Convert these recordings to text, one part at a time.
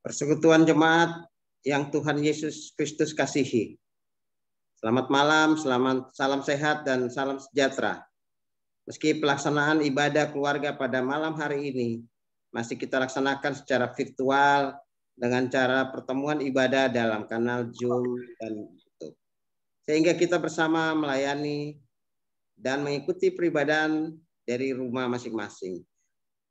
Persekutuan jemaat yang Tuhan Yesus Kristus kasihi. Selamat malam, salam sehat dan salam sejahtera. Meski pelaksanaan ibadah keluarga pada malam hari ini masih kita laksanakan secara virtual dengan cara pertemuan ibadah dalam kanal Zoom dan YouTube. Sehingga kita bersama melayani dan mengikuti peribadahan dari rumah masing-masing.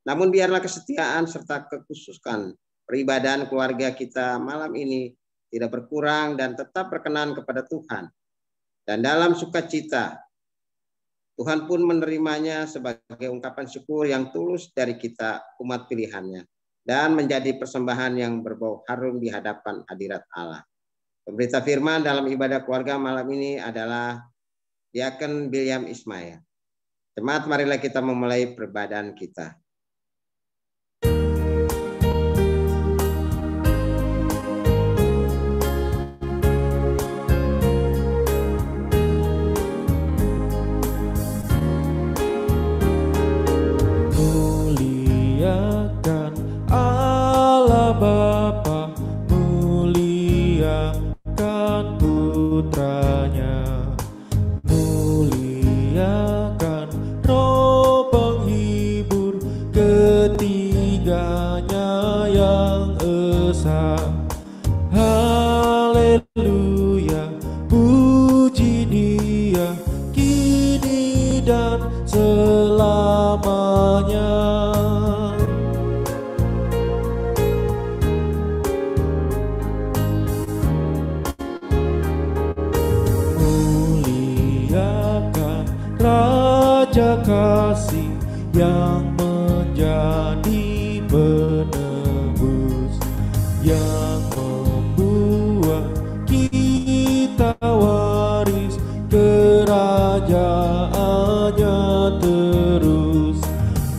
Namun biarlah kesetiaan serta kekhususan peribadahan keluarga kita malam ini tidak berkurang dan tetap berkenan kepada Tuhan. Dan dalam sukacita, Tuhan pun menerimanya sebagai ungkapan syukur yang tulus dari kita umat pilihannya. Dan menjadi persembahan yang berbau harum di hadapan hadirat Allah. Pemberita firman dalam ibadah keluarga malam ini adalah Diaken William Ismail. Jemaat, marilah kita memulai peribadahan kita. Kasih yang menjadi penebus, yang membuat kita waris kerajaannya terus.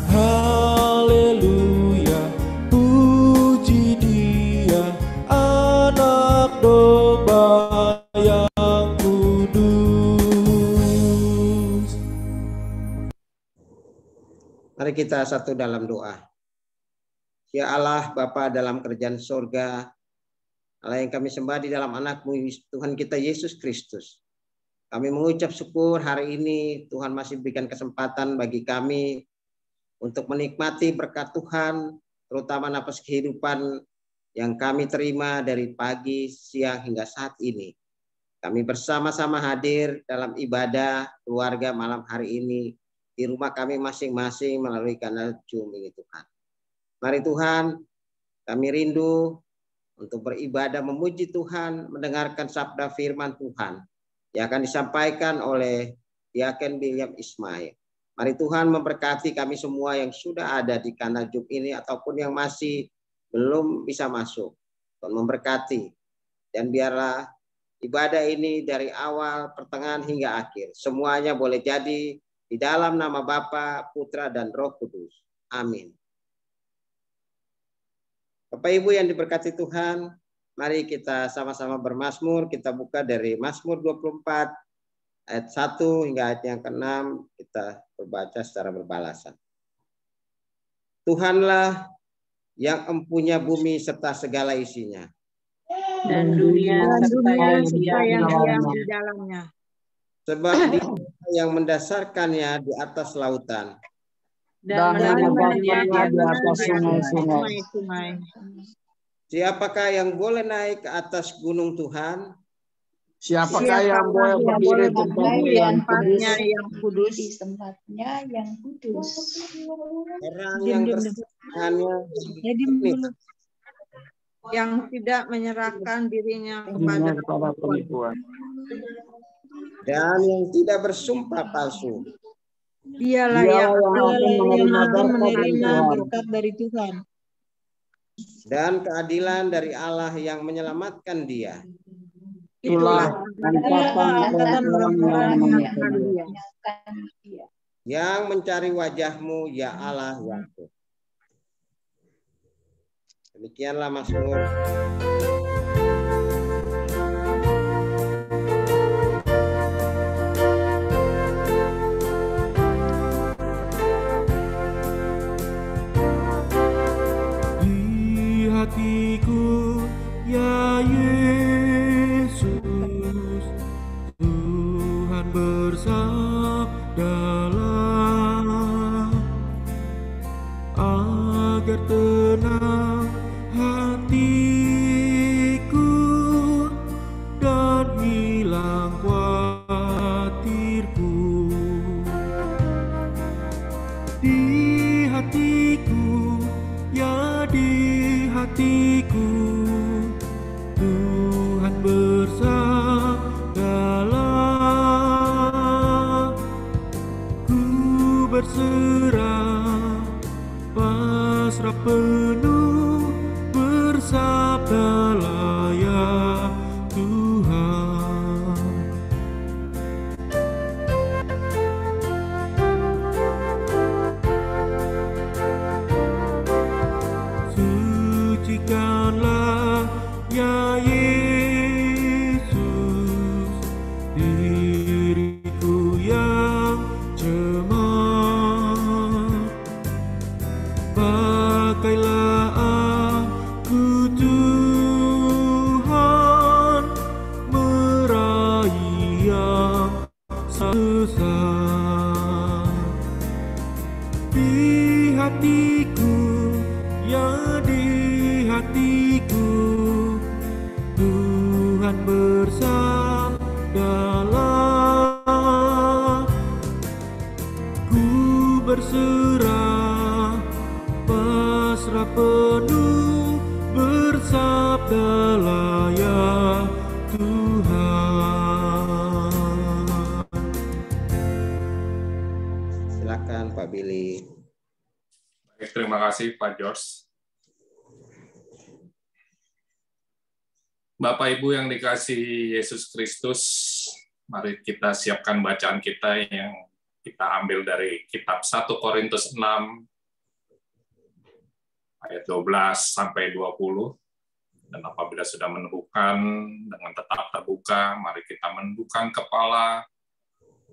Haleluya, puji Dia, anak domba yang kudus. Mari kita satu dalam doa. Ya Allah, Bapa dalam kerajaan surga, Allah yang kami sembah di dalam anak-Mu Tuhan kita Yesus Kristus. Kami mengucap syukur hari ini Tuhan masih berikan kesempatan bagi kami untuk menikmati berkat Tuhan, terutama napas kehidupan yang kami terima dari pagi, siang hingga saat ini. Kami bersama-sama hadir dalam ibadah keluarga malam hari ini di rumah kami masing-masing melalui kanal Zoom ini Tuhan. Mari Tuhan, kami rindu untuk beribadah memuji Tuhan, mendengarkan sabda firman Tuhan yang akan disampaikan oleh Diaken William Ismail. Mari Tuhan memberkati kami semua yang sudah ada di kanal Zoom ini ataupun yang masih belum bisa masuk. Tuhan memberkati, dan biarlah ibadah ini dari awal, pertengahan hingga akhir semuanya boleh jadi di dalam nama Bapa, Putra, dan Roh Kudus. Amin. Bapak Ibu yang diberkati Tuhan, mari kita sama-sama bermazmur. Kita buka dari Mazmur 24 ayat 1 hingga ayat yang ke-6. Kita berbaca secara berbalasan. Tuhanlah yang empunya bumi serta segala isinya, dan dunia serta yang di dalamnya. Sebab Dia yang mendasarkannya di atas lautan dan menegakkannya di atas sungai-sungai. Siapakah yang boleh naik ke atas gunung Tuhan? Siapakah yang boleh berdiri di tempatnya yang kudus? Di tempatnya yang kudus. Orang yang bersemangatnya yang tidak menyerahkan dirinya kepada penipuan, dan yang tidak bersumpah palsu. Dialah yang akan menerima berkat dari Tuhan dan keadilan dari Allah yang menyelamatkan dia. Itulah angkatan orang-orang yang mengenal Dia, yang mencari wajah-Mu, ya Allah Yakub. Demikianlah Mazmur. Di hatiku bersabdalah, agar tenang hatiku dan hilang khawatirku. Di hatiku, ya di hatiku, Tuhan bersabdalah, ku berserah, pasrah penuh, bersabdalah ya Tuhan. Sucikanlah ya Yesus diriku yang cemar. Pakailah aku Tuhan, meraih yang sesat. Di hatiku, ya di hatiku, Tuhan bersabdalah, ku berserah, pasrah penuh, bersabdalah ya Tuhan. Silakan Pak Billy. Baik, terima kasih Pak George. Bapak Ibu yang dikasihi Yesus Kristus, mari kita siapkan bacaan kita yang kita ambil dari kitab 1 Korintus 6 ayat 12 sampai 20. Dan apabila sudah menundukkan dengan tetap terbuka, mari kita menundukkan kepala,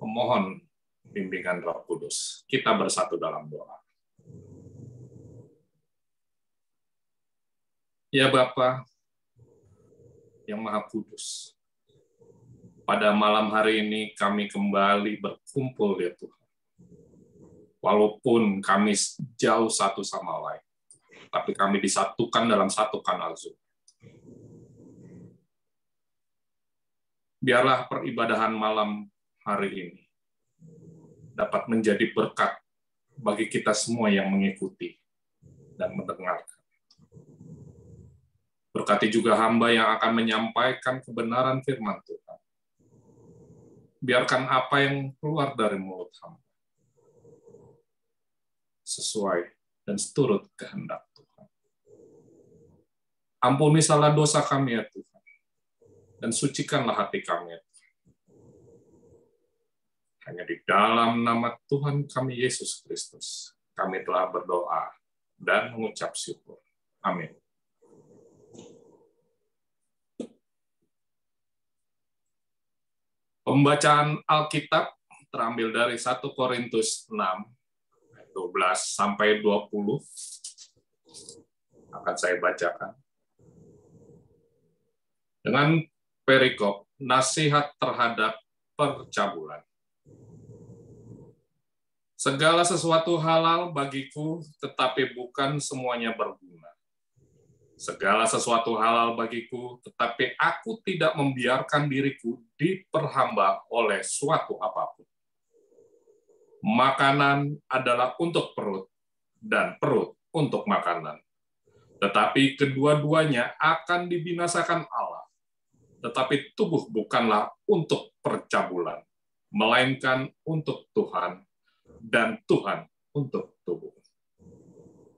memohon bimbingan Roh Kudus. Kita bersatu dalam doa. Ya Bapa yang Maha Kudus, pada malam hari ini kami kembali berkumpul ya Tuhan. Walaupun kami jauh satu sama lain, tapi kami disatukan dalam satu kanal Zoom. Biarlah peribadahan malam hari ini dapat menjadi berkat bagi kita semua yang mengikuti dan mendengarkan. Berkati juga hamba yang akan menyampaikan kebenaran firman Tuhan. Biarkan apa yang keluar dari mulut hamba sesuai dan seturut kehendak Tuhan. Ampuni salah dosa kami ya Tuhan, dan sucikanlah hati kami ya Tuhan. Hanya di dalam nama Tuhan kami Yesus Kristus, kami telah berdoa dan mengucap syukur. Amin. Pembacaan Alkitab terambil dari 1 Korintus 6, 12 sampai 20. Akan saya bacakan. Dengan perikop, nasihat terhadap percabulan. Segala sesuatu halal bagiku, tetapi bukan semuanya berguna. Segala sesuatu halal bagiku, tetapi aku tidak membiarkan diriku diperhamba oleh suatu apapun. Makanan adalah untuk perut, dan perut untuk makanan. Tetapi kedua-duanya akan dibinasakan Allah. Tetapi tubuh bukanlah untuk percabulan, melainkan untuk Tuhan, dan Tuhan untuk tubuh.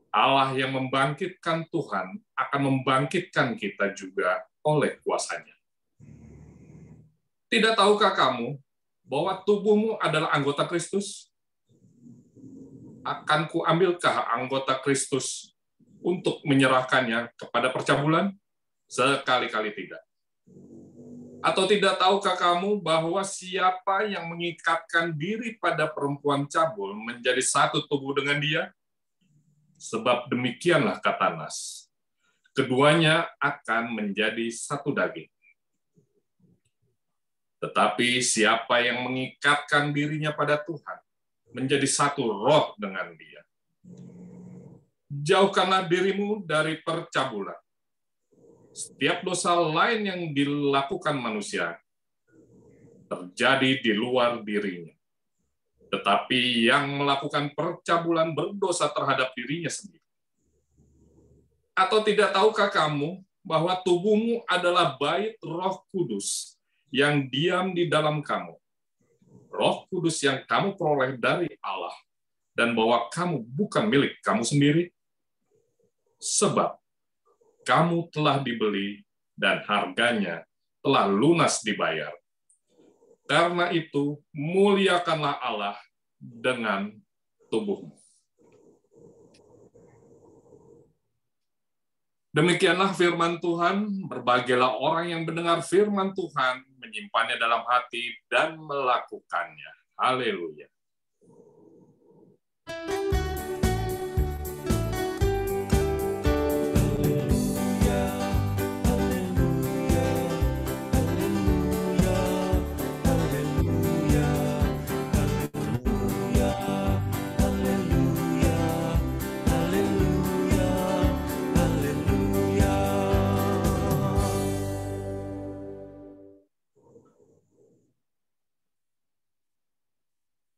Allah yang membangkitkan Tuhan akan membangkitkan kita juga oleh kuasa-Nya. Tidak tahukah kamu bahwa tubuhmu adalah anggota Kristus? Akan kuambilkah anggota Kristus untuk menyerahkannya kepada percabulan? Sekali-kali tidak. Atau tidak tahukah kamu bahwa siapa yang mengikatkan diri pada perempuan cabul menjadi satu tubuh dengan dia? Sebab demikianlah kata Nas, keduanya akan menjadi satu daging. Tetapi siapa yang mengikatkan dirinya pada Tuhan, menjadi satu roh dengan Dia. Jauhkanlah dirimu dari percabulan. Setiap dosa lain yang dilakukan manusia terjadi di luar dirinya. Tetapi yang melakukan percabulan berdosa terhadap dirinya sendiri. Atau tidak tahukah kamu bahwa tubuhmu adalah bait Roh Kudus yang diam di dalam kamu? Roh Kudus yang kamu peroleh dari Allah, dan bahwa kamu bukan milik kamu sendiri? Sebab kamu telah dibeli dan harganya telah lunas dibayar. Karena itu, muliakanlah Allah dengan tubuhmu. Demikianlah firman Tuhan, berbahagialah orang yang mendengar firman Tuhan, menyimpannya dalam hati, dan melakukannya. Haleluya.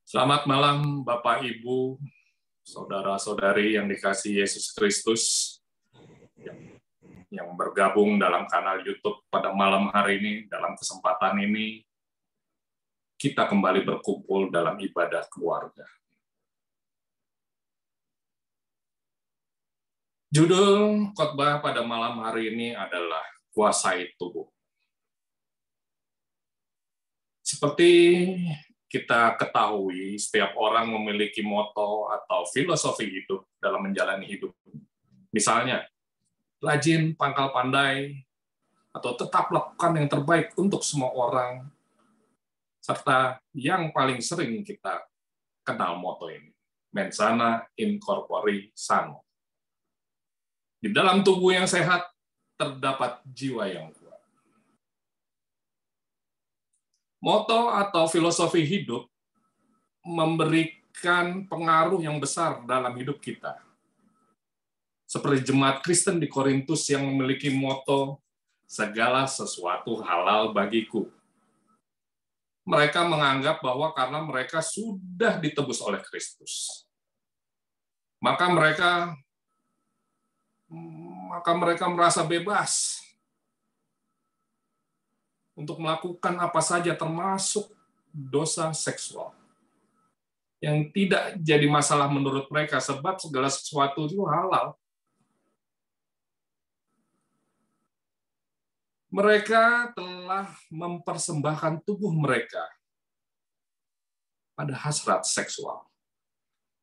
Selamat malam Bapak, Ibu, saudara-saudari yang dikasihi Yesus Kristus, yang bergabung dalam kanal YouTube pada malam hari ini. Dalam kesempatan ini, kita kembali berkumpul dalam ibadah keluarga. Judul khotbah pada malam hari ini adalah Kuasai Tubuh. Seperti kita ketahui, setiap orang memiliki moto atau filosofi hidup dalam menjalani hidup. Misalnya, rajin, pangkal pandai, atau tetap lakukan yang terbaik untuk semua orang, serta yang paling sering kita kenal moto ini, mens sana in corpore sano. Di dalam tubuh yang sehat, terdapat jiwa yang kuat. Moto atau filosofi hidup memberikan pengaruh yang besar dalam hidup kita. Seperti jemaat Kristen di Korintus yang memiliki moto, segala sesuatu halal bagiku. Mereka menganggap bahwa karena mereka sudah ditebus oleh Kristus, maka mereka merasa bebas untuk melakukan apa saja, termasuk dosa seksual, yang tidak jadi masalah menurut mereka, sebab segala sesuatu itu halal. Mereka telah mempersembahkan tubuh mereka pada hasrat seksual.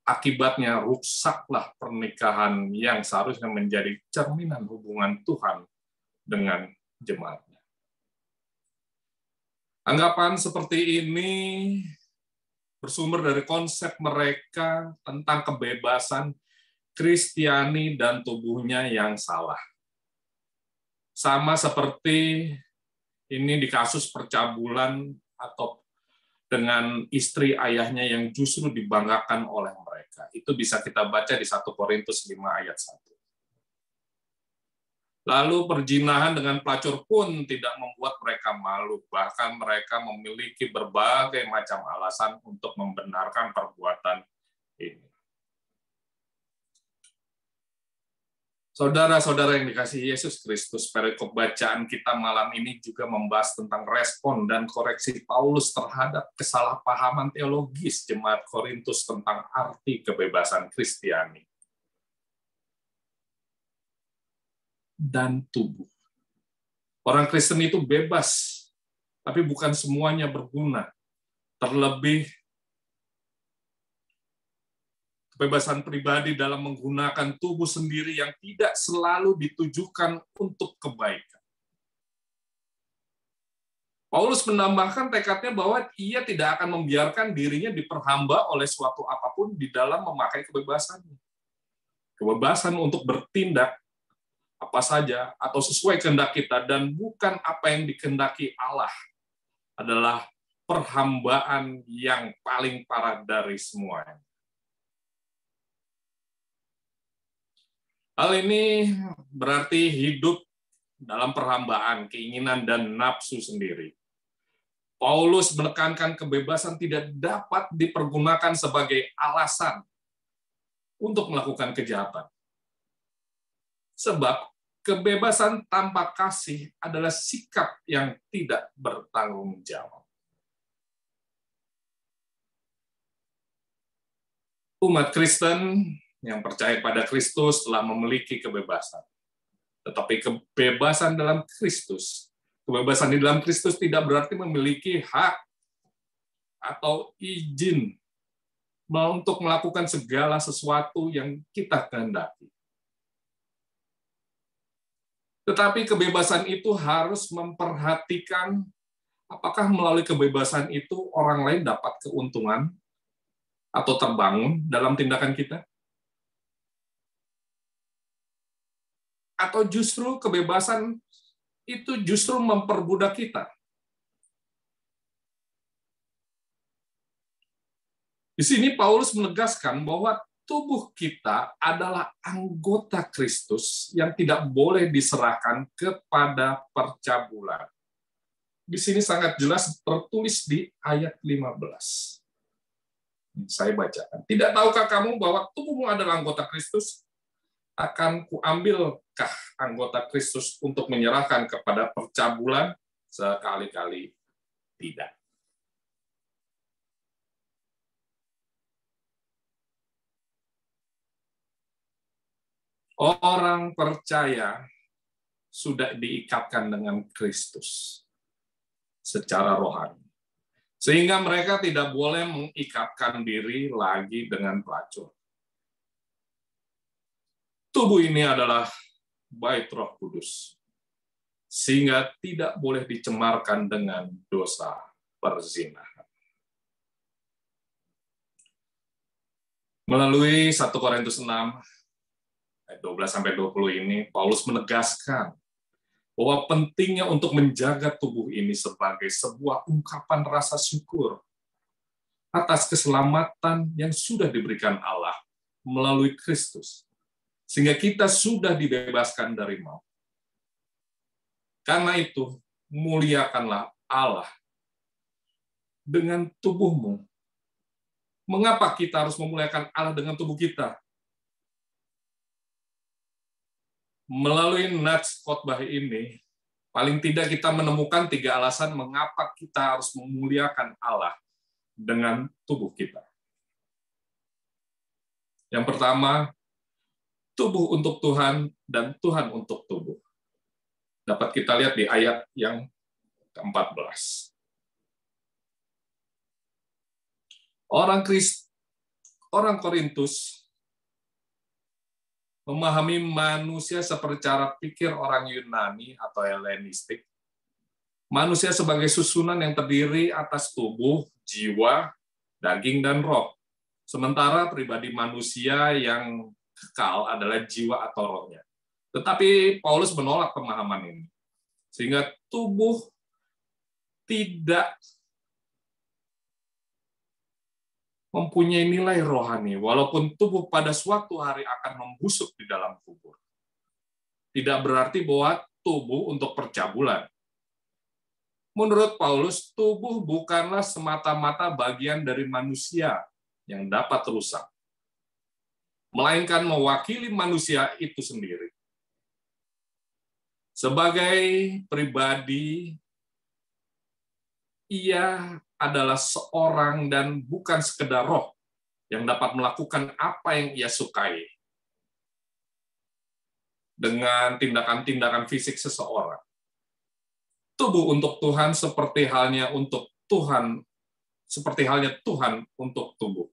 Akibatnya rusaklah pernikahan yang seharusnya menjadi cerminan hubungan Tuhan dengan jemaat. Anggapan seperti ini bersumber dari konsep mereka tentang kebebasan Kristiani dan tubuhnya yang salah. Sama seperti ini di kasus percabulan atau dengan istri ayahnya yang justru dibanggakan oleh mereka. Itu bisa kita baca di 1 Korintus 5 ayat 1. Lalu perzinahan dengan pelacur pun tidak membuat mereka malu. Bahkan mereka memiliki berbagai macam alasan untuk membenarkan perbuatan ini. Saudara-saudara yang dikasihi Yesus Kristus, perikop bacaan kita malam ini juga membahas tentang respon dan koreksi Paulus terhadap kesalahpahaman teologis jemaat Korintus tentang arti kebebasan Kristiani dan tubuh. Orang Kristen itu bebas, tapi bukan semuanya berguna. Terlebih kebebasan pribadi dalam menggunakan tubuh sendiri yang tidak selalu ditujukan untuk kebaikan. Paulus menambahkan tekadnya bahwa ia tidak akan membiarkan dirinya diperhamba oleh suatu apapun di dalam memakai kebebasannya. Kebebasan untuk bertindak apa saja atau sesuai kehendak kita dan bukan apa yang dikehendaki Allah adalah perhambaan yang paling parah dari semuanya. Hal ini berarti hidup dalam perhambaan, keinginan, dan nafsu sendiri. Paulus menekankan kebebasan tidak dapat dipergunakan sebagai alasan untuk melakukan kejahatan. Sebab kebebasan tanpa kasih adalah sikap yang tidak bertanggung jawab. Umat Kristen yang percaya pada Kristus telah memiliki kebebasan. Tetapi kebebasan dalam Kristus, kebebasan di dalam Kristus tidak berarti memiliki hak atau izin untuk melakukan segala sesuatu yang kita kehendaki. Tetapi kebebasan itu harus memperhatikan apakah melalui kebebasan itu orang lain dapat keuntungan atau terbangun dalam tindakan kita. Atau justru kebebasan itu justru memperbudak kita. Di sini Paulus menegaskan bahwa tubuh kita adalah anggota Kristus yang tidak boleh diserahkan kepada percabulan. Di sini sangat jelas tertulis di ayat 15. Saya bacakan. Tidak tahukah kamu bahwa tubuhmu adalah anggota Kristus? Akan kuambilkah anggota Kristus untuk menyerahkan kepada percabulan? Sekali-kali tidak. Orang percaya sudah diikatkan dengan Kristus secara rohani. Sehingga mereka tidak boleh mengikatkan diri lagi dengan pelacur. Tubuh ini adalah bait Roh Kudus, sehingga tidak boleh dicemarkan dengan dosa perzinahan. Melalui 1 Korintus 6, ayat 12-20 ini, Paulus menegaskan bahwa pentingnya untuk menjaga tubuh ini sebagai sebuah ungkapan rasa syukur atas keselamatan yang sudah diberikan Allah melalui Kristus, sehingga kita sudah dibebaskan dari maut. Karena itu, muliakanlah Allah dengan tubuhmu. Mengapa kita harus memuliakan Allah dengan tubuh kita? Melalui nats khotbah ini, paling tidak kita menemukan 3 alasan mengapa kita harus memuliakan Allah dengan tubuh kita. Yang pertama, tubuh untuk Tuhan dan Tuhan untuk tubuh. Dapat kita lihat di ayat yang ke-14. Orang Korintus memahami manusia seperti cara pikir orang Yunani atau Helenistik. Manusia sebagai susunan yang terdiri atas tubuh, jiwa, daging, dan roh. Sementara pribadi manusia yang kekal adalah jiwa atau rohnya. Tetapi Paulus menolak pemahaman ini. Sehingga tubuh tidak mempunyai nilai rohani, walaupun tubuh pada suatu hari akan membusuk di dalam kubur. Tidak berarti bahwa tubuh untuk percabulan. Menurut Paulus, tubuh bukanlah semata-mata bagian dari manusia yang dapat rusak, melainkan mewakili manusia itu sendiri. Sebagai pribadi, ia adalah seorang dan bukan sekedar roh yang dapat melakukan apa yang ia sukai dengan tindakan-tindakan fisik seseorang. Tubuh untuk Tuhan seperti halnya Tuhan untuk tubuh.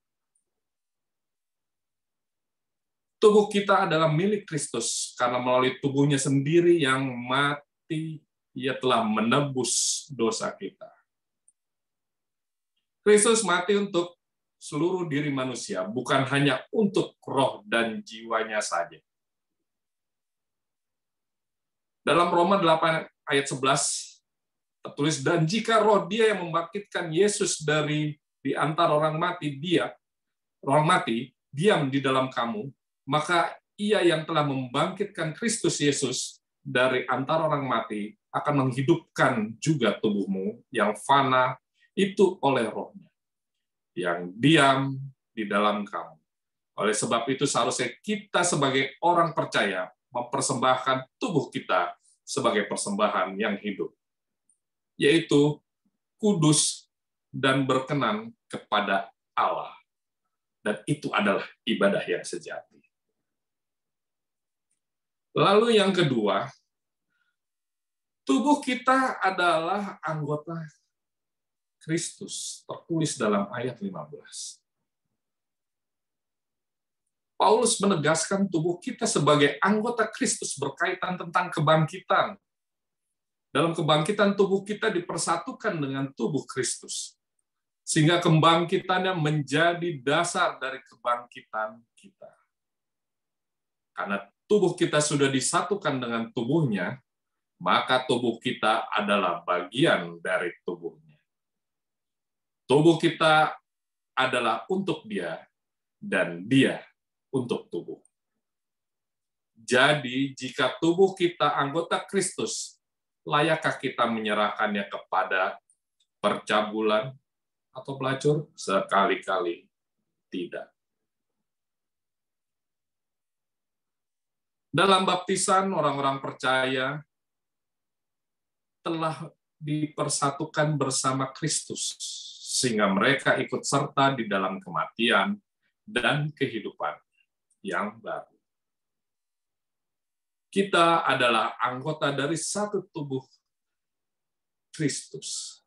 Tubuh kita adalah milik Kristus karena melalui tubuhnya sendiri yang mati, ia telah menebus dosa kita. Kristus mati untuk seluruh diri manusia, bukan hanya untuk roh dan jiwanya saja. Dalam Roma 8 ayat 11, Tertulis, dan jika roh dia yang membangkitkan Yesus dari di antara orang mati, diam di dalam kamu, maka ia yang telah membangkitkan Kristus Yesus dari antara orang mati akan menghidupkan juga tubuhmu yang fana itu oleh rohnya, yang diam di dalam kamu. Oleh sebab itu seharusnya kita sebagai orang percaya mempersembahkan tubuh kita sebagai persembahan yang hidup, yaitu kudus dan berkenan kepada Allah. Dan itu adalah ibadah yang sejati. Lalu yang kedua, tubuh kita adalah anggota Kristus, tertulis dalam ayat 15. Paulus menegaskan tubuh kita sebagai anggota Kristus berkaitan tentang kebangkitan. Dalam kebangkitan tubuh kita dipersatukan dengan tubuh Kristus, sehingga kebangkitannya menjadi dasar dari kebangkitan kita. Karena tubuh kita sudah disatukan dengan tubuhnya, maka tubuh kita adalah bagian dari tubuhnya. Tubuh kita adalah untuk dia, dan dia untuk tubuh. Jadi, jika tubuh kita anggota Kristus, layakkah kita menyerahkannya kepada percabulan atau pelacur? Sekali-kali tidak. Dalam baptisan, orang-orang percaya telah dipersatukan bersama Kristus, sehingga mereka ikut serta di dalam kematian dan kehidupan yang baru. Kita adalah anggota dari satu tubuh Kristus,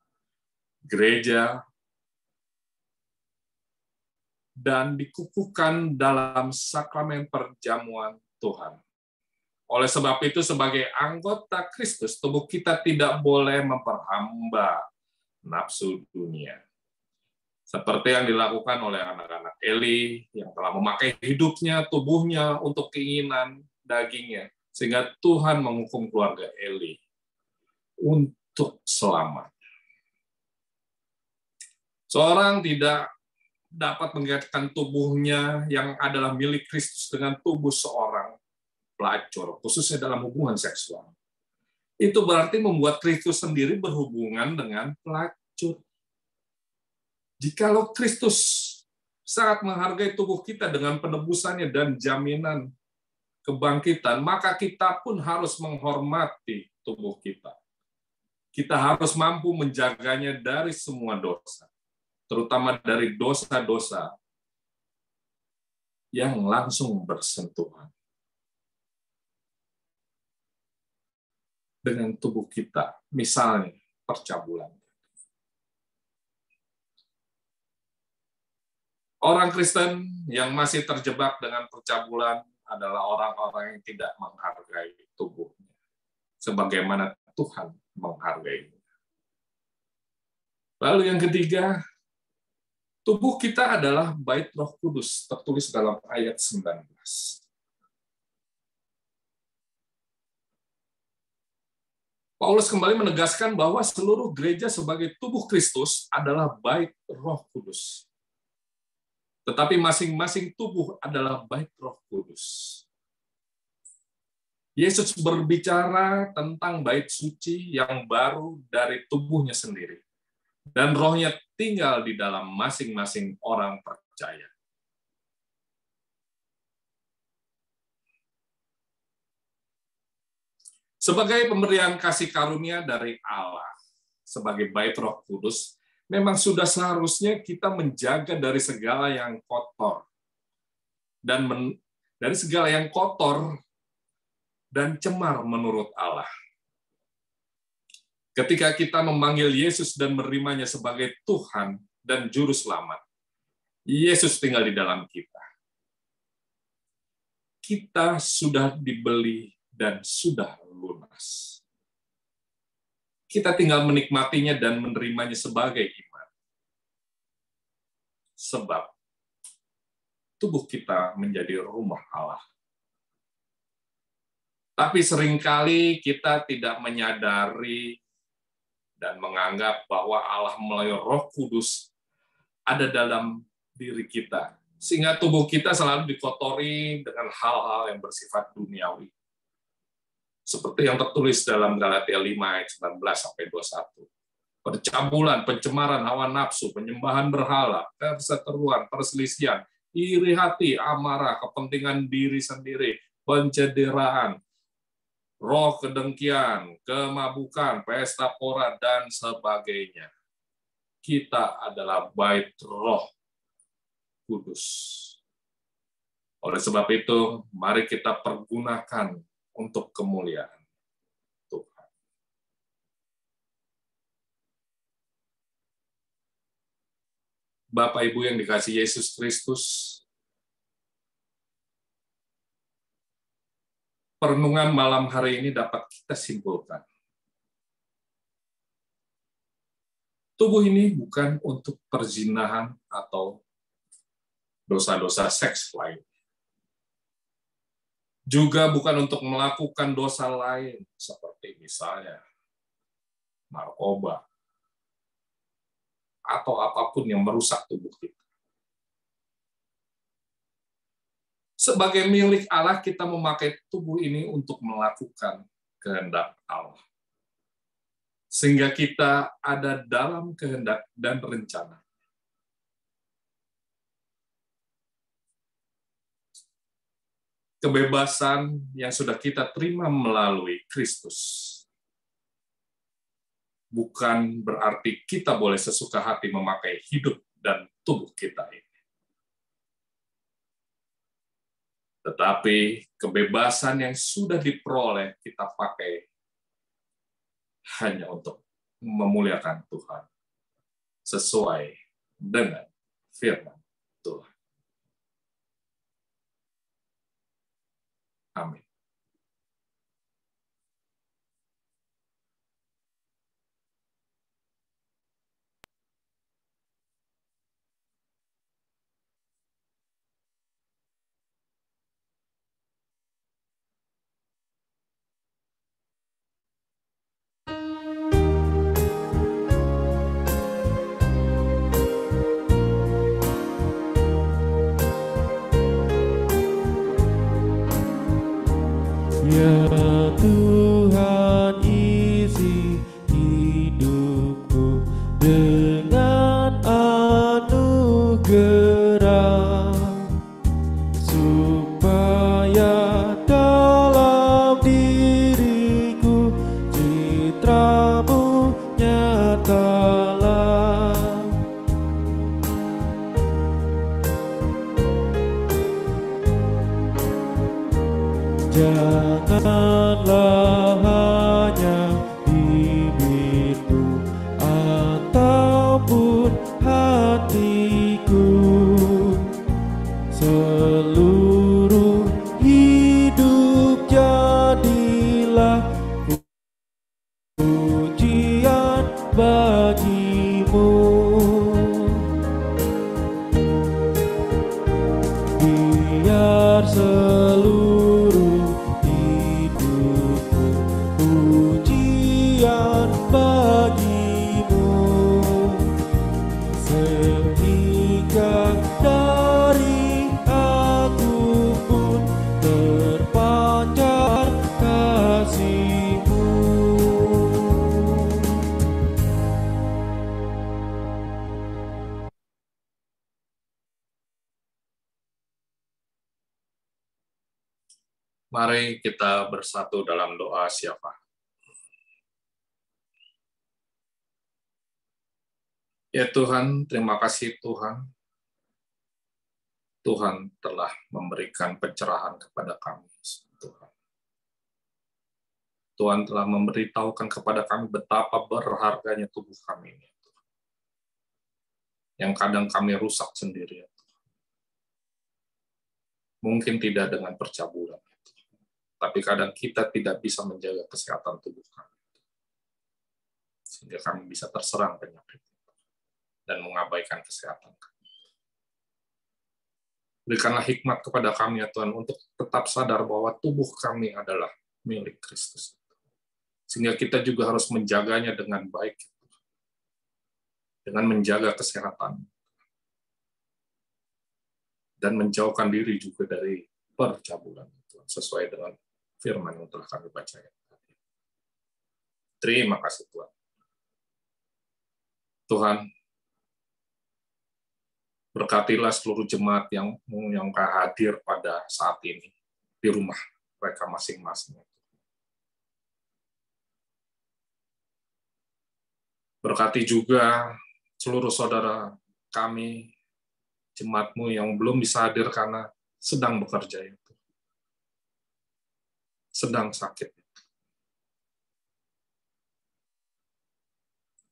gereja, dan dikukuhkan dalam sakramen perjamuan Tuhan. Oleh sebab itu, sebagai anggota Kristus, tubuh kita tidak boleh memperhamba nafsu dunia. Seperti yang dilakukan oleh anak-anak Eli yang telah memakai hidupnya, tubuhnya untuk keinginan dagingnya, sehingga Tuhan menghukum keluarga Eli untuk selamanya. Seorang tidak dapat mengaitkan tubuhnya yang adalah milik Kristus dengan tubuh seorang pelacur, khususnya dalam hubungan seksual. Itu berarti membuat Kristus sendiri berhubungan dengan pelacur. Jikalau Kristus sangat menghargai tubuh kita dengan penebusannya dan jaminan kebangkitan, maka kita pun harus menghormati tubuh kita. Kita harus mampu menjaganya dari semua dosa, terutama dari dosa-dosa yang langsung bersentuhan dengan tubuh kita, misalnya percabulan. Orang Kristen yang masih terjebak dengan percabulan adalah orang-orang yang tidak menghargai tubuhnya, sebagaimana Tuhan menghargainya. Lalu yang ketiga, tubuh kita adalah bait Roh Kudus, tertulis dalam ayat 19. Paulus kembali menegaskan bahwa seluruh gereja sebagai tubuh Kristus adalah bait Roh Kudus. Tetapi masing-masing tubuh adalah bait Roh Kudus. Yesus berbicara tentang bait suci yang baru dari tubuhnya sendiri, dan rohnya tinggal di dalam masing-masing orang percaya. Sebagai pemberian kasih karunia dari Allah, sebagai bait Roh Kudus, memang sudah seharusnya kita menjaga dari segala yang kotor dari segala yang kotor dan cemar menurut Allah. Ketika kita memanggil Yesus dan menerimanya sebagai Tuhan dan Juru Selamat, Yesus tinggal di dalam kita. Kita sudah dibeli dan sudah lunas. Kita tinggal menikmatinya dan menerimanya sebagai iman. Sebab tubuh kita menjadi rumah Allah. Tapi seringkali kita tidak menyadari dan menganggap bahwa Allah melalui Roh Kudus ada dalam diri kita, sehingga tubuh kita selalu dikotori dengan hal-hal yang bersifat duniawi. Seperti yang tertulis dalam Galatia 5 ayat 19-21. Percabulan, pencemaran hawa nafsu, penyembahan berhala, perseteruan, perselisihan, iri hati, amarah, kepentingan diri sendiri, pencederaan, roh kedengkian, kemabukan, pesta pora, dan sebagainya. Kita adalah bait Roh Kudus. Oleh sebab itu, mari kita pergunakan untuk kemuliaan Tuhan. Bapak Ibu yang dikasihi Yesus Kristus, perenungan malam hari ini dapat kita simpulkan. Tubuh ini bukan untuk perzinahan atau dosa-dosa seks lain. Juga bukan untuk melakukan dosa lain, seperti misalnya narkoba, atau apapun yang merusak tubuh kita. Sebagai milik Allah, kita memakai tubuh ini untuk melakukan kehendak Allah. Sehingga kita ada dalam kehendak dan rencana. Kebebasan yang sudah kita terima melalui Kristus bukan berarti kita boleh sesuka hati memakai hidup dan tubuh kita ini. Tetapi kebebasan yang sudah diperoleh kita pakai hanya untuk memuliakan Tuhan sesuai dengan firman Tuhan. Amin. Ya Tuhan, isi hidupku dengan anugerah, supaya dalam diriku citra-Mu nyatalah. Janganlah hanya bibirku ataupun hatiku, seluruh hidup jadilah pujian bagi-Mu. Biar seluruh hidupku pujian bagi-Mu, sehingga dari aku pun terpancar kasih-Mu. Mari kita bersatu dalam doa syafaat. Ya Tuhan, terima kasih Tuhan. Tuhan telah memberikan pencerahan kepada kami, Tuhan. Tuhan telah memberitahukan kepada kami betapa berharganya tubuh kami ini, Tuhan. Yang kadang kami rusak sendiri, ya Tuhan. Mungkin tidak dengan percabulan, tapi kadang kita tidak bisa menjaga kesehatan tubuh kami, sehingga kami bisa terserang penyakit dan mengabaikan kesehatan kami. Berikanlah hikmat kepada kami ya Tuhan, untuk tetap sadar bahwa tubuh kami adalah milik Kristus. Sehingga kita juga harus menjaganya dengan baik. Dengan menjaga kesehatan. Dan menjauhkan diri juga dari percabulan. Sesuai dengan firman yang telah kami baca. Terima kasih Tuhan. Tuhan, berkatilah seluruh jemaat yang hadir pada saat ini di rumah mereka masing-masing. Berkati juga seluruh saudara kami, jemaat-Mu yang belum bisa hadir karena sedang bekerja itu, sedang sakit,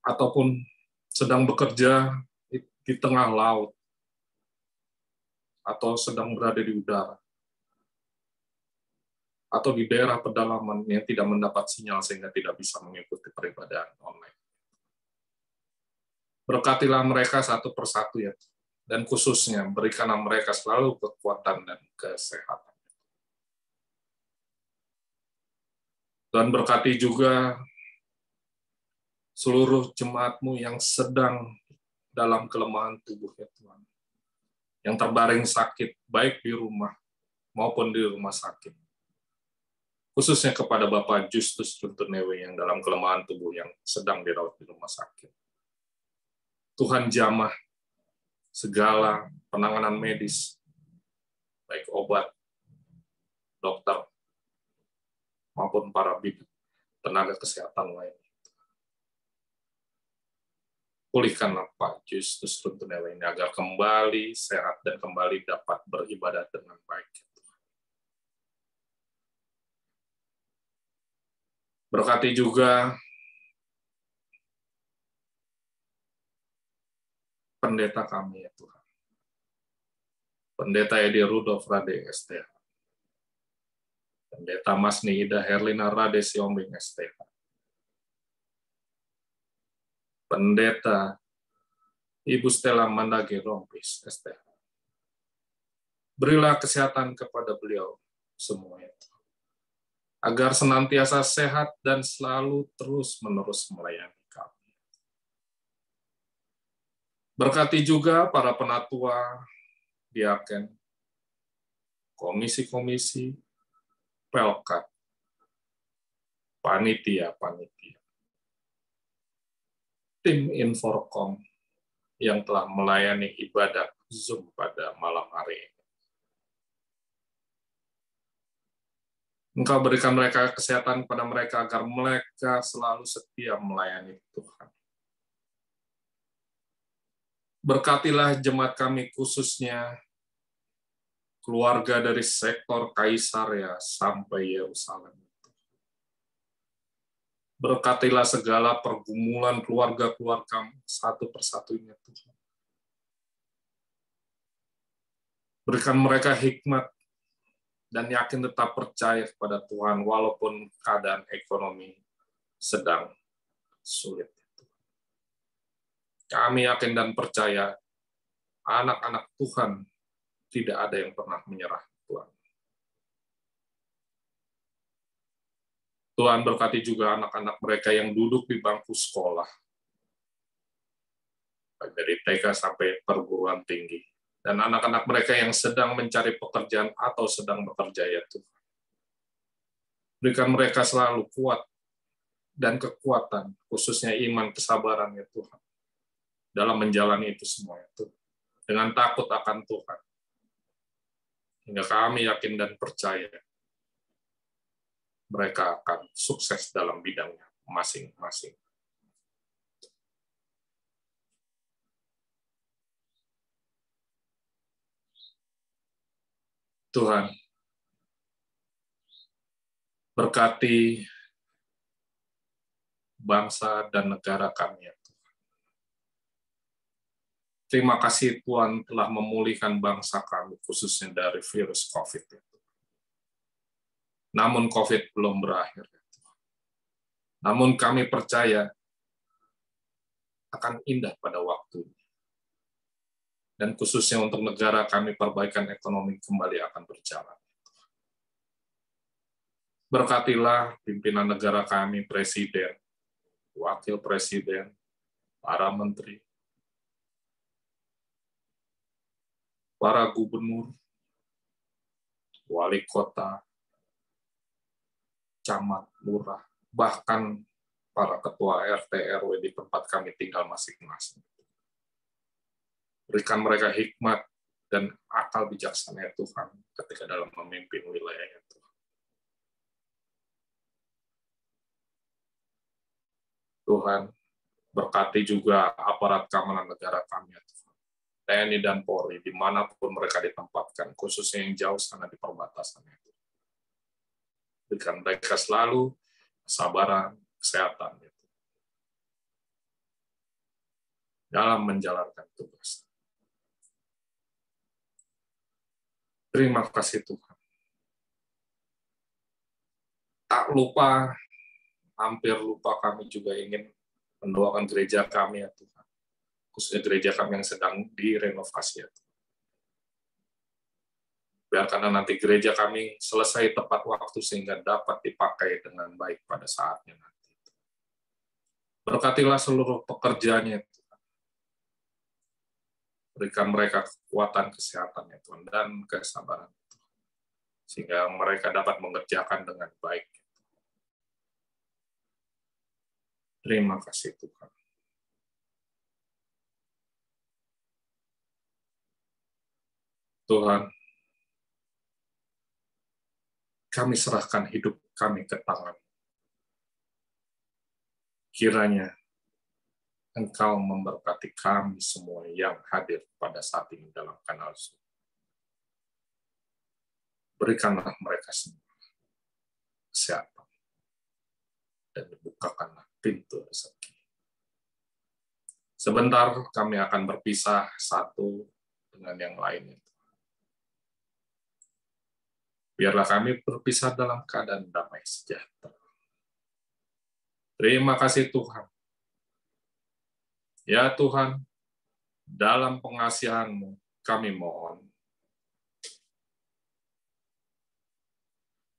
ataupun sedang bekerja di tengah laut, atau sedang berada di udara, atau di daerah pedalaman yang tidak mendapat sinyal sehingga tidak bisa mengikuti peribadahan online. Berkatilah mereka satu persatu ya, dan khususnya berikanlah mereka selalu kekuatan dan kesehatan. Dan berkati juga seluruh jemaat-Mu yang sedang dalam kelemahan tubuhnya Tuhan, yang terbaring sakit, baik di rumah maupun di rumah sakit. Khususnya kepada Bapak Justus Runtunewe yang dalam kelemahan tubuh yang sedang dirawat di rumah sakit. Tuhan jamah segala penanganan medis, baik obat, dokter, maupun para tenaga kesehatan lain. Pulihkanlah Pak Justus Runtunewe ini agar kembali sehat dan kembali dapat beribadah dengan baik. Berkati juga pendeta kami ya Tuhan. Pendeta Edi Rudolf Rade STH. Pendeta Masni Ida Herlina Rade Siombing STH. Pendeta Ibu Stella Mandage Rompis STH. Berilah kesehatan kepada beliau semuanya, agar senantiasa sehat dan selalu terus-menerus melayani kami. Berkati juga para penatua, diaken, komisi-komisi, pelkat, panitia-panitia, tim Inforkom yang telah melayani ibadah Zoom pada malam hari ini. Engkau berikan mereka kesehatan pada mereka agar mereka selalu setia melayani Tuhan. Berkatilah jemaat kami khususnya keluarga dari sektor Kaisaria sampai Yerusalem. Berkatilah segala pergumulan keluarga-keluarga satu persatunya Tuhan. Berikan mereka hikmat dan yakin tetap percaya kepada Tuhan walaupun keadaan ekonomi sedang sulit. Kami yakin dan percaya anak-anak Tuhan tidak ada yang pernah menyerah Tuhan. Tuhan berkati juga anak-anak mereka yang duduk di bangku sekolah, baik dari TK sampai perguruan tinggi. Dan anak-anak mereka yang sedang mencari pekerjaan atau sedang bekerja ya Tuhan. Berikan mereka selalu kuat dan kekuatan, khususnya iman, kesabaran ya Tuhan, dalam menjalani itu semua ya Tuhan. Dengan takut akan Tuhan. Hingga kami yakin dan percaya mereka akan sukses dalam bidangnya masing-masing. Tuhan, berkati bangsa dan negara kami ya Tuhan. Terima kasih Tuhan telah memulihkan bangsa kami, khususnya dari virus COVID. Ya Tuhan. Namun COVID belum berakhir. Ya Tuhan. Namun kami percaya akan indah pada waktunya. Dan khususnya untuk negara kami, perbaikan ekonomi kembali akan berjalan. Berkatilah pimpinan negara kami, presiden, wakil presiden, para menteri, para gubernur, wali kota, camat, lurah, bahkan para ketua RT RW di tempat kami tinggal masing-masing. Berikan mereka hikmat dan akal bijaksana ya Tuhan ketika dalam memimpin wilayahnya Tuhan. Tuhan, berkati juga aparat keamanan negara kami ya Tuhan. TNI dan Polri, dimanapun mereka ditempatkan, khususnya yang jauh sana di perbatasan itu. Berikan mereka selalu kesabaran, kesehatan gitu, dalam menjalankan tugas. Terima kasih Tuhan. Tak lupa, hampir lupa, kami juga ingin mendoakan gereja kami ya Tuhan. Khususnya gereja kami yang sedang direnovasi ya Tuhan. Biarkan nanti gereja kami selesai tepat waktu sehingga dapat dipakai dengan baik pada saatnya nanti. Berkatilah seluruh pekerjaannya Tuhan. Berikan mereka kekuatan, kesehatan ya Tuhan, dan kesabaran Tuhan. Sehingga mereka dapat mengerjakan dengan baik. Terima kasih Tuhan. Tuhan, kami serahkan hidup kami ke tangan. Kiranya Engkau memberkati kami semua yang hadir pada saat ini dalam kanal Zoom. Berikanlah mereka semua kesehatan dan dibukakanlah pintu rezeki. Sebentar kami akan berpisah satu dengan yang lainnya. Biarlah kami berpisah dalam keadaan damai sejahtera. Terima kasih Tuhan. Ya Tuhan, dalam pengasihan-Mu kami mohon.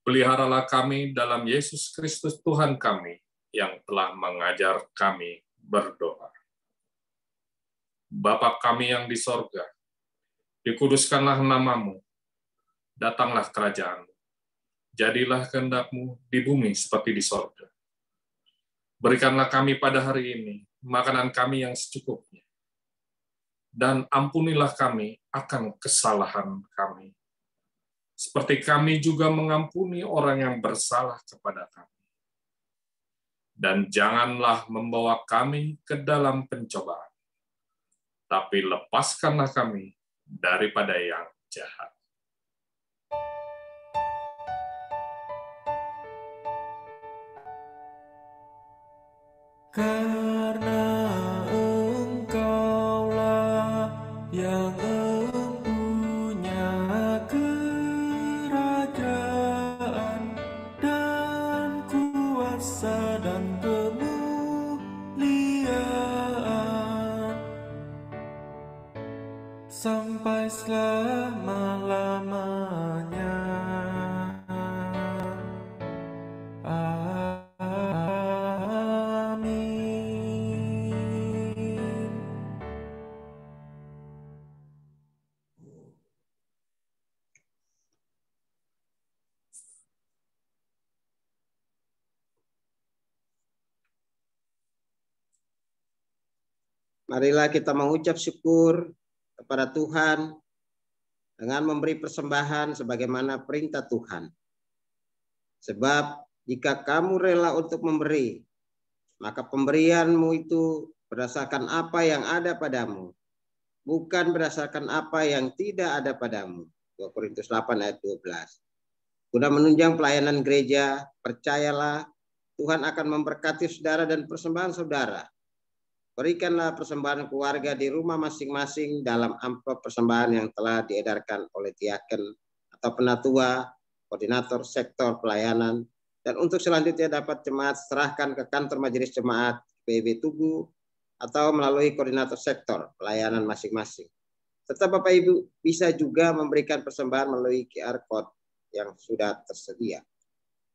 Peliharalah kami dalam Yesus Kristus Tuhan kami yang telah mengajar kami berdoa. Bapa kami yang di sorga, dikuduskanlah nama-Mu, datanglah kerajaan-Mu, jadilah kehendak-Mu di bumi seperti di sorga. Berikanlah kami pada hari ini makanan kami yang secukupnya, dan ampunilah kami akan kesalahan kami, seperti kami juga mengampuni orang yang bersalah kepada kami. Dan janganlah membawa kami ke dalam pencobaan, tapi lepaskanlah kami daripada yang jahat. Karena Engkaulah yang mempunyai kerajaan dan kuasa dan kemuliaan sampai selama-lamanya. Marilah kita mengucap syukur kepada Tuhan dengan memberi persembahan sebagaimana perintah Tuhan. Sebab jika kamu rela untuk memberi, maka pemberianmu itu berdasarkan apa yang ada padamu, bukan berdasarkan apa yang tidak ada padamu. 2 Korintus 8 ayat 12. Guna menunjang pelayanan gereja, percayalah Tuhan akan memberkati saudara dan persembahan saudara. Berikanlah persembahan keluarga di rumah masing-masing dalam amplop persembahan yang telah diedarkan oleh diaken atau penatua, koordinator sektor pelayanan, dan untuk selanjutnya dapat jemaat serahkan ke kantor majelis jemaat PB Tugu atau melalui koordinator sektor pelayanan masing-masing. Serta Bapak Ibu bisa juga memberikan persembahan melalui QR Code yang sudah tersedia.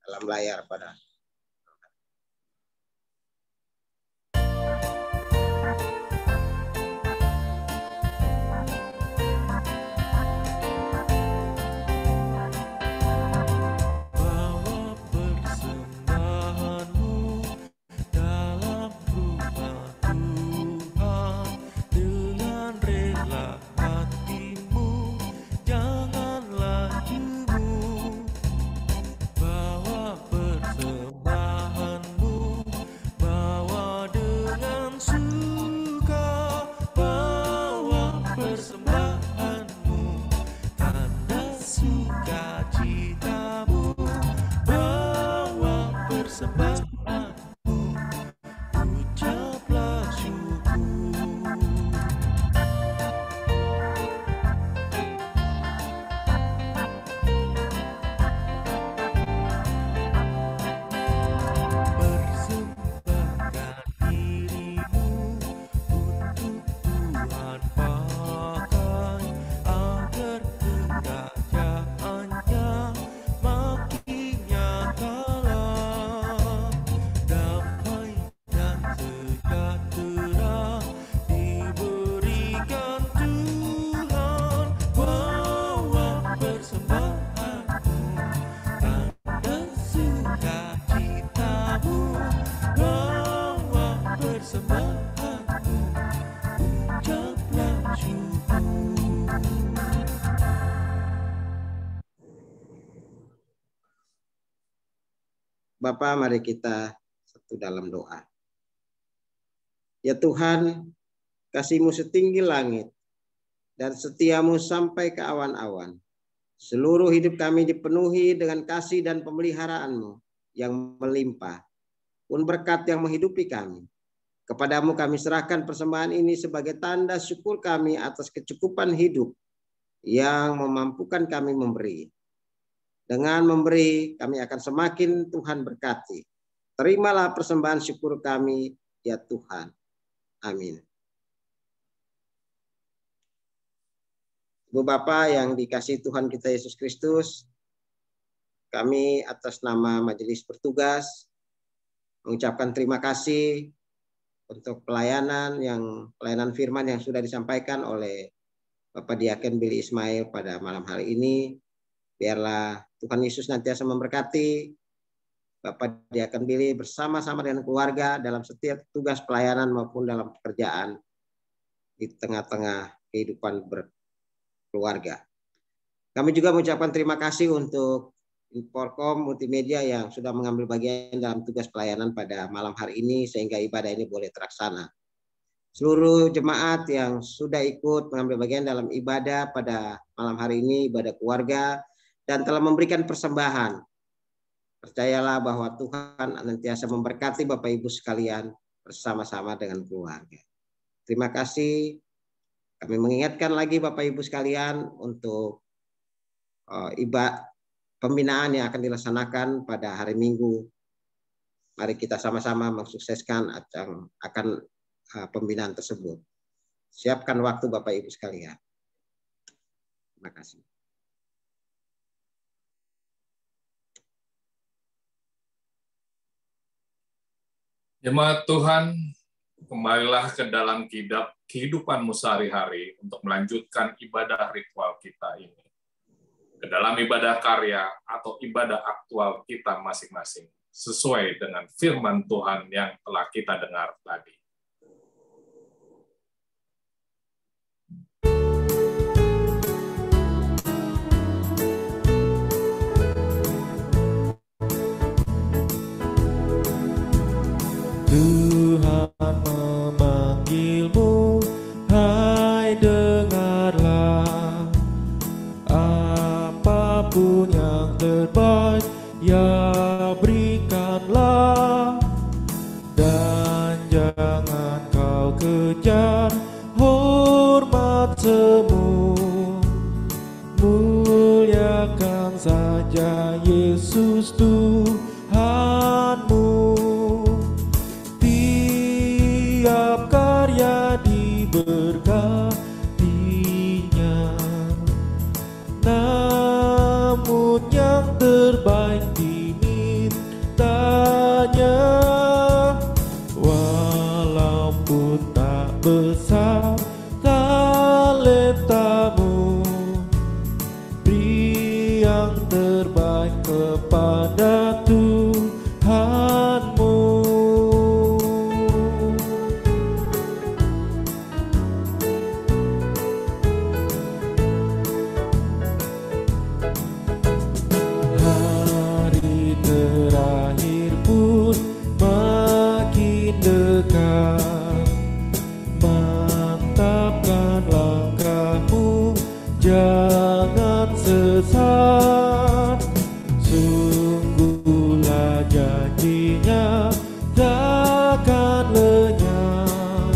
dalam layar pada Bapa, mari kita satu dalam doa. Ya Tuhan, kasih-Mu setinggi langit dan setia-Mu sampai ke awan-awan. Seluruh hidup kami dipenuhi dengan kasih dan pemeliharaan-Mu yang melimpah, pun berkat yang menghidupi kami. Kepadamu kami serahkan persembahan ini sebagai tanda syukur kami atas kecukupan hidup yang memampukan kami memberi. Dengan memberi, kami akan semakin Tuhan berkati. Terimalah persembahan syukur kami, ya Tuhan. Amin. Ibu Bapak yang dikasihi Tuhan kita Yesus Kristus, kami atas nama Majelis Bertugas mengucapkan terima kasih untuk pelayanan firman yang sudah disampaikan oleh Bapak Diaken Billy Ismail pada malam hari ini. Biarlah Tuhan Yesus nantiasa memberkati Bapak Diaken Billy bersama-sama dengan keluarga dalam setiap tugas pelayanan maupun dalam pekerjaan di tengah-tengah kehidupan berkeluarga. Kami juga mengucapkan terima kasih untuk Inforkom Multimedia yang sudah mengambil bagian dalam tugas pelayanan pada malam hari ini sehingga ibadah ini boleh terlaksana. Seluruh jemaat yang sudah ikut mengambil bagian dalam ibadah pada malam hari ini, ibadah keluarga, dan telah memberikan persembahan. Percayalah bahwa Tuhan nantiasa memberkati Bapak Ibu sekalian bersama-sama dengan keluarga. Terima kasih. Kami mengingatkan lagi Bapak Ibu sekalian untuk ibadah pembinaan yang akan dilaksanakan pada hari Minggu. Mari kita sama-sama mensukseskan akan pembinaan tersebut. Siapkan waktu Bapak Ibu sekalian. Terima kasih. Jemaat Tuhan, kembalilah ke dalam kehidupanmu sehari-hari untuk melanjutkan ibadah ritual kita ini. Ke dalam ibadah karya atau ibadah aktual kita masing-masing, sesuai dengan firman Tuhan yang telah kita dengar tadi. Tuhan memanggilmu, hai dengarlah, apapun yang terbaik ya berikanlah, dan jangan kau kejar hormat semu, muliakan saja Yesus Tuhanmu. Tiap karya diberkatinya, namun yang terbaik dimilikinya. jangan sesat. Sungguhlah janjinya takkan lenyap,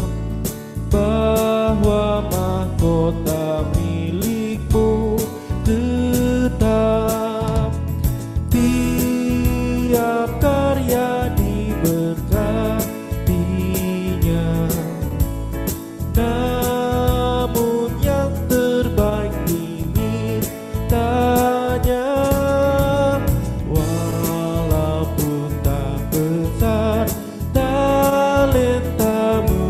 bahwa mahkota milikmu tetap. Tiap karya diberkatinya, namun yang terbaik dimintanya. Walaupun tak besar talentamu,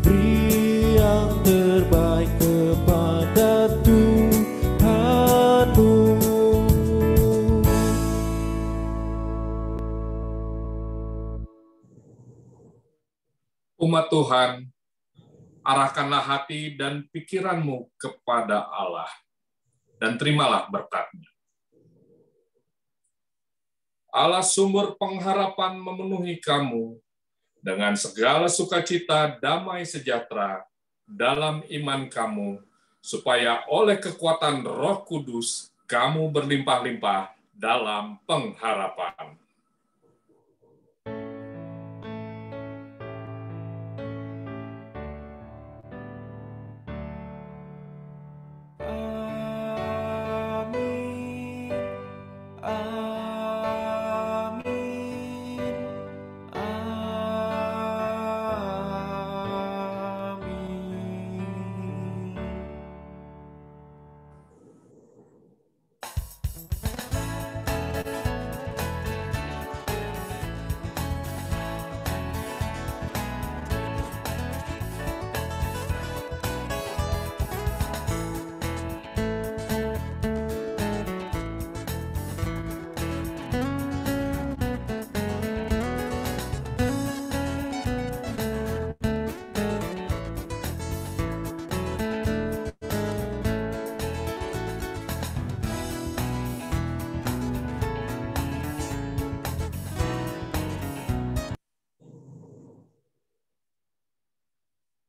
beri yang terbaik kepada Tuhanmu. Umat Tuhan, arahkanlah hati dan pikiranmu kepada Allah, dan terimalah berkat-Nya. Allah sumber pengharapan memenuhi kamu dengan segala sukacita damai sejahtera dalam iman kamu, supaya oleh kekuatan Roh Kudus kamu berlimpah-limpah dalam pengharapan. Amin. Amin. Amin.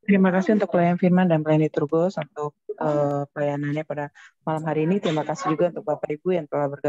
Terima kasih untuk pelayan Firman dan pelayan Liturgos untuk pelayanannya pada malam hari ini. Terima kasih juga untuk Bapak Ibu yang telah bergabung